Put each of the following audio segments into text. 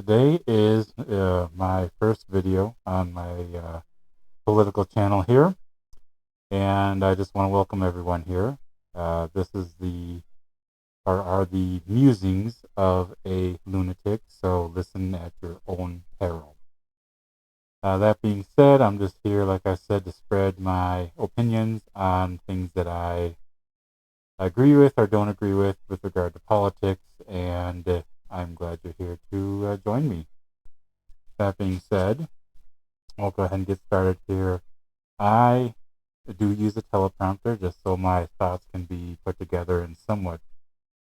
today is my first video on my political channel here, and I just want to welcome everyone here. This is are the musings of a lunatic, so listen at your own peril. That being said, I'm just here, like I said, to spread my opinions on things that I agree with or don't agree with regard to politics, and I'm glad you're here to join me. That being said, I'll go ahead and get started here. I do use a teleprompter just so my thoughts can be put together in somewhat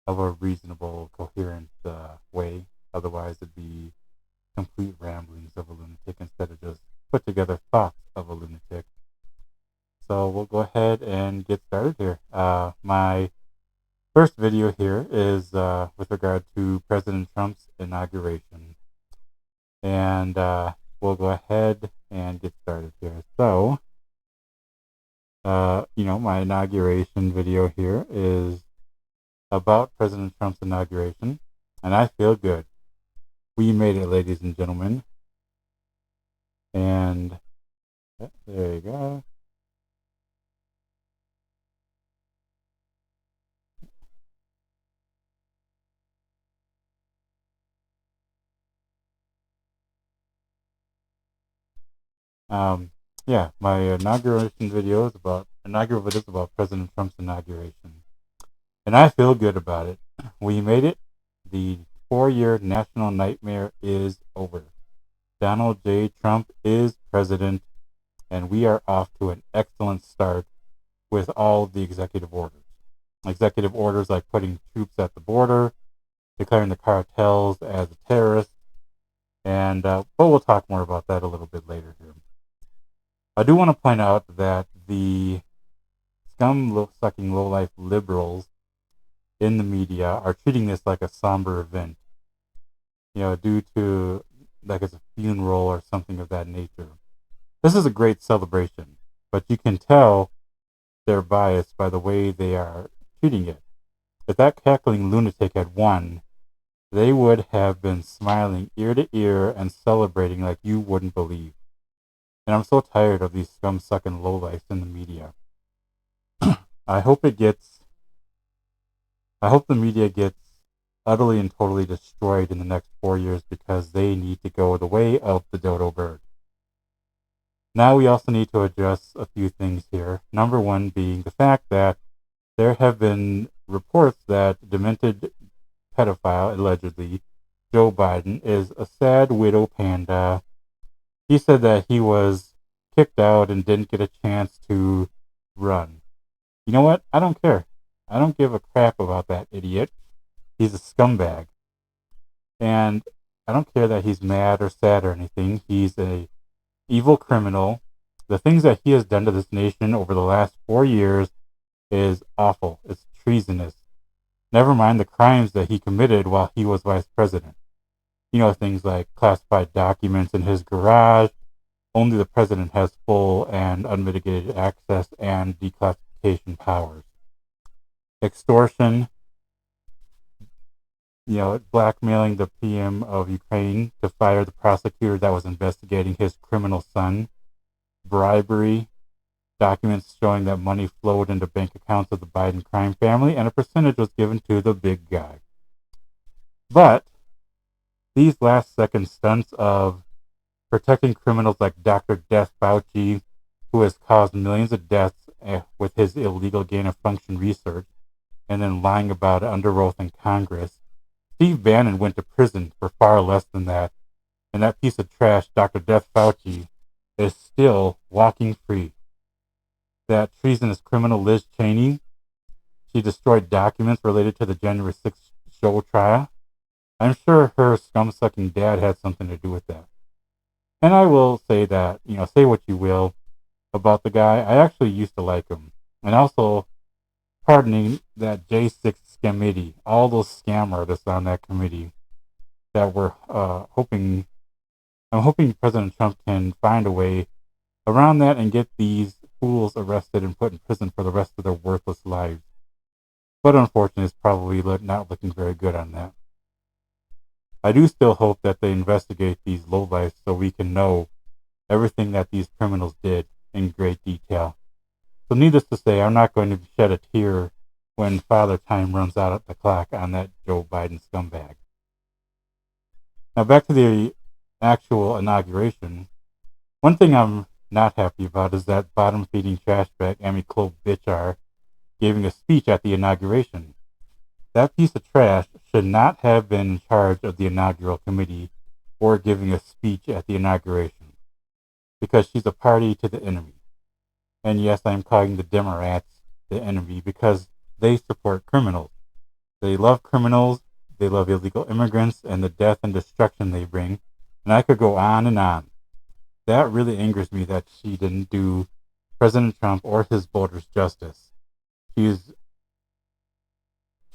of a reasonable, coherent way. Otherwise, it'd be complete ramblings of a lunatic instead of just put together thoughts of a lunatic. So we'll go ahead and get started here. My first video here is with regard to President Trump's inauguration. And we'll go ahead and get started here. So, my inauguration video here is about President Trump's inauguration. And I feel good. We made it, ladies and gentlemen. And there you go. My inaugural videos about President Trump's inauguration. And I feel good about it. We made it. The 4-year national nightmare is over. Donald J. Trump is president, and we are off to an excellent start with all of the executive orders. Executive orders like putting troops at the border, declaring the cartels as terrorists, and but we'll talk more about that a little bit later here. I do want to point out that the scum-sucking low-life liberals in the media are treating this like a somber event, due to like it's a funeral or something of that nature. This is a great celebration, but you can tell they're biased by the way they are treating it. If that cackling lunatic had won, they would have been smiling ear to ear and celebrating like you wouldn't believe. And I'm so tired of these scum-sucking lowlifes in the media. I hope the media gets utterly and totally destroyed in the next 4 years because they need to go the way of the dodo bird. Now we also need to address a few things here. Number one being the fact that there have been reports that demented pedophile, allegedly, Joe Biden, is a sad widow panda. He said that he was kicked out and didn't get a chance to run. You know what? I don't care. I don't give a crap about that idiot. He's a scumbag. And I don't care that he's mad or sad or anything. He's a evil criminal. The things that he has done to this nation over the last 4 years is awful. It's treasonous. Never mind the crimes that he committed while he was vice president. Things like classified documents in his garage. Only the president has full and unmitigated access and declassification powers. Extortion, blackmailing the PM of Ukraine to fire the prosecutor that was investigating his criminal son. Bribery, documents showing that money flowed into bank accounts of the Biden crime family and a percentage was given to the big guy. But these last-second stunts of protecting criminals like Dr. Death Fauci, who has caused millions of deaths with his illegal gain-of-function research, and then lying about it under oath in Congress. Steve Bannon went to prison for far less than that, and that piece of trash, Dr. Death Fauci, is still walking free. That treasonous criminal Liz Cheney, she destroyed documents related to the January 6th show trial. I'm sure her scum-sucking dad had something to do with that. And I will say that, say what you will about the guy. I actually used to like him. And also, pardoning that J6 committee, all those scam artists on that committee that were I'm hoping President Trump can find a way around that and get these fools arrested and put in prison for the rest of their worthless lives. But unfortunately, it's probably not looking very good on that. I do still hope that they investigate these lowlifes so we can know everything that these criminals did in great detail. So needless to say, I'm not going to shed a tear when Father Time runs out at the clock on that Joe Biden scumbag. Now back to the actual inauguration. One thing I'm not happy about is that bottom-feeding trash bag Amy Klob Bitchar giving a speech at the inauguration. That piece of trash should not have been in charge of the inaugural committee or giving a speech at the inauguration because she's a party to the enemy. And yes, I'm calling the Democrats the enemy because they support criminals. They love criminals, they love illegal immigrants, and the death and destruction they bring. And I could go on and on. That really angers me that she didn't do President Trump or his voters justice. She's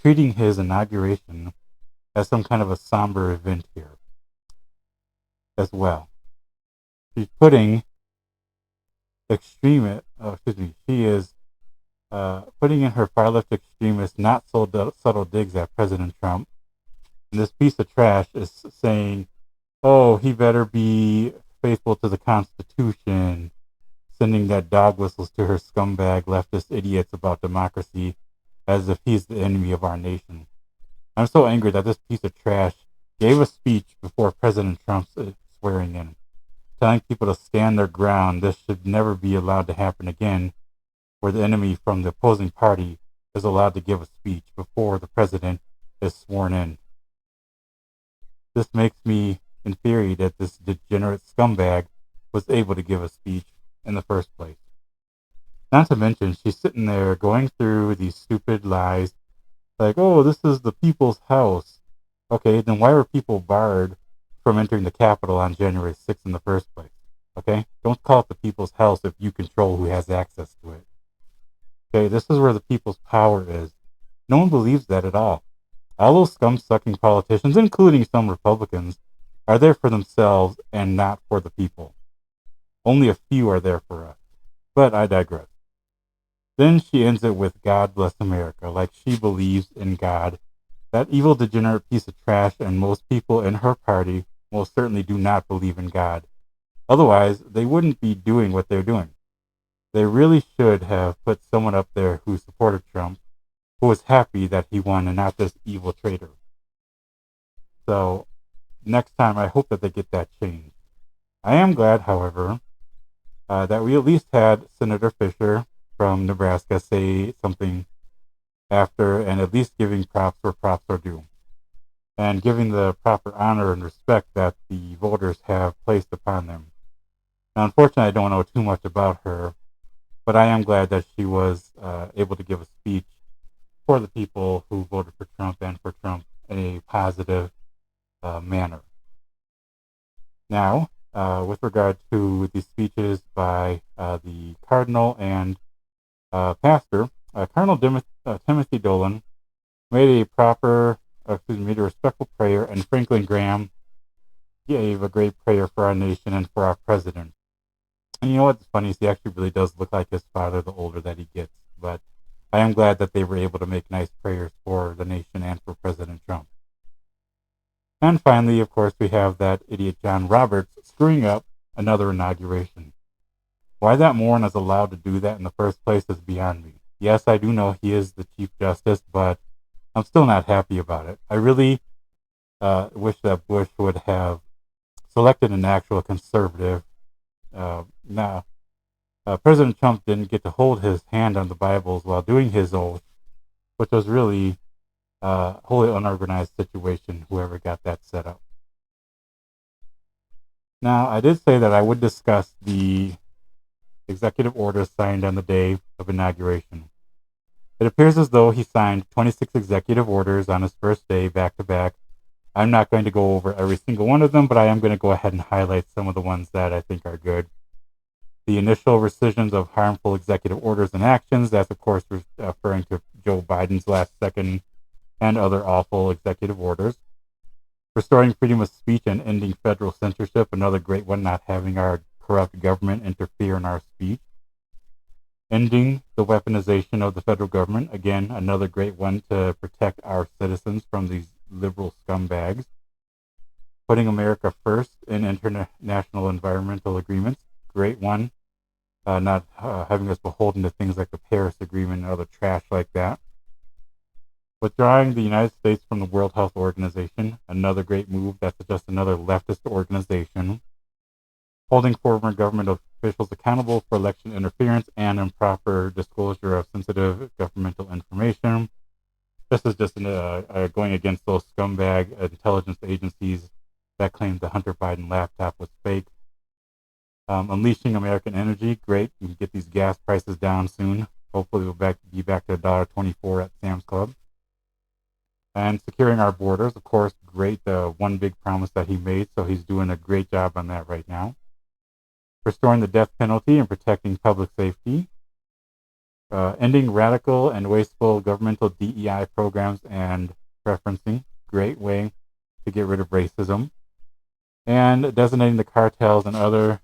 treating his inauguration as some kind of a somber event here as well. She's putting she is putting in her far left extremist, not so subtle digs at President Trump. And this piece of trash is saying, oh, he better be faithful to the Constitution, sending that dog whistles to her scumbag leftist idiots about democracy as if he's the enemy of our nation. I'm so angry that this piece of trash gave a speech before President Trump's swearing in, telling people to stand their ground. This should never be allowed to happen again, where the enemy from the opposing party is allowed to give a speech before the president is sworn in. This makes me infuriated that this degenerate scumbag was able to give a speech in the first place. Not to mention, she's sitting there going through these stupid lies like, oh, this is the people's house. Okay, then why were people barred from entering the Capitol on January 6th in the first place? Okay, don't call it the people's house if you control who has access to it. Okay, this is where the people's power is. No one believes that at all. All those scum-sucking politicians, including some Republicans, are there for themselves and not for the people. Only a few are there for us. But I digress. Then she ends it with God bless America, like she believes in God. That evil, degenerate piece of trash, and most people in her party most certainly do not believe in God. Otherwise, they wouldn't be doing what they're doing. They really should have put someone up there who supported Trump, who was happy that he won and not this evil traitor. So, next time, I hope that they get that changed. I am glad, however, that we at least had Senator Fisher from Nebraska say something after and at least giving props where props are due and giving the proper honor and respect that the voters have placed upon them. Now, unfortunately, I don't know too much about her, but I am glad that she was able to give a speech for the people who voted for Trump and for Trump in a positive manner. Now, with regard to the speeches by the Cardinal and Pastor, Cardinal Timothy Dolan made a respectful prayer, and Franklin Graham gave a great prayer for our nation and for our president. And you know what's funny is he actually really does look like his father the older that he gets. But I am glad that they were able to make nice prayers for the nation and for President Trump. And finally, of course, we have that idiot John Roberts screwing up another inauguration. Why that moron is allowed to do that in the first place is beyond me. Yes, I do know he is the Chief Justice, but I'm still not happy about it. I really wish that Bush would have selected an actual conservative. President Trump didn't get to hold his hand on the Bibles while doing his oath, which was really a wholly unorganized situation, whoever got that set up. Now, I did say that I would discuss the executive orders signed on the day of inauguration. It appears as though he signed 26 executive orders on his first day back to back. I'm not going to go over every single one of them, but I am going to go ahead and highlight some of the ones that I think are good. The initial rescissions of harmful executive orders and actions, that's of course referring to Joe Biden's last second and other awful executive orders. Restoring freedom of speech and ending federal censorship, another great one, not having our corrupt government interfere in our speech. Ending the weaponization of the federal government, again, another great one to protect our citizens from these liberal scumbags. Putting America first in international environmental agreements, great one. Not having us beholden to things like the Paris Agreement and other trash like that. Withdrawing the United States from the World Health Organization, another great move. That's just another leftist organization. Holding former government officials accountable for election interference and improper disclosure of sensitive governmental information. This is just going against those scumbag intelligence agencies that claimed the Hunter Biden laptop was fake. Unleashing American energy, great. We can get these gas prices down soon. Hopefully we'll be back to $1.24 at Sam's Club. And securing our borders, of course, great. The one big promise that he made, so he's doing a great job on that right now. Restoring the death penalty and protecting public safety. Ending radical and wasteful governmental DEI programs and preferencing, great way to get rid of racism. And designating the cartels and other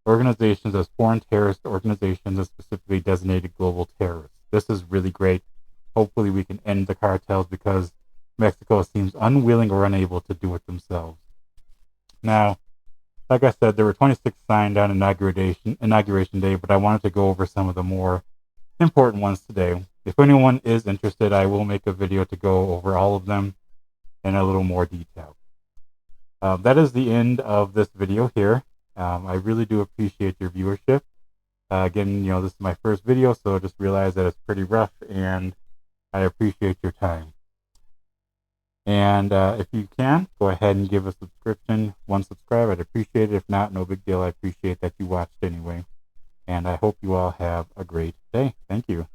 organizations as foreign terrorist organizations and specifically designated global terrorists. This is really great. Hopefully we can end the cartels because Mexico seems unwilling or unable to do it themselves. Now, like I said, there were 26 signed on Inauguration Day, but I wanted to go over some of the more important ones today. If anyone is interested, I will make a video to go over all of them in a little more detail. That is the end of this video here. I really do appreciate your viewership. Again, this is my first video, so just realize that it's pretty rough, and I appreciate your time. And if you can, go ahead and give a subscription. One subscribe, I'd appreciate it. If not, no big deal. I appreciate that you watched anyway. And I hope you all have a great day. Thank you.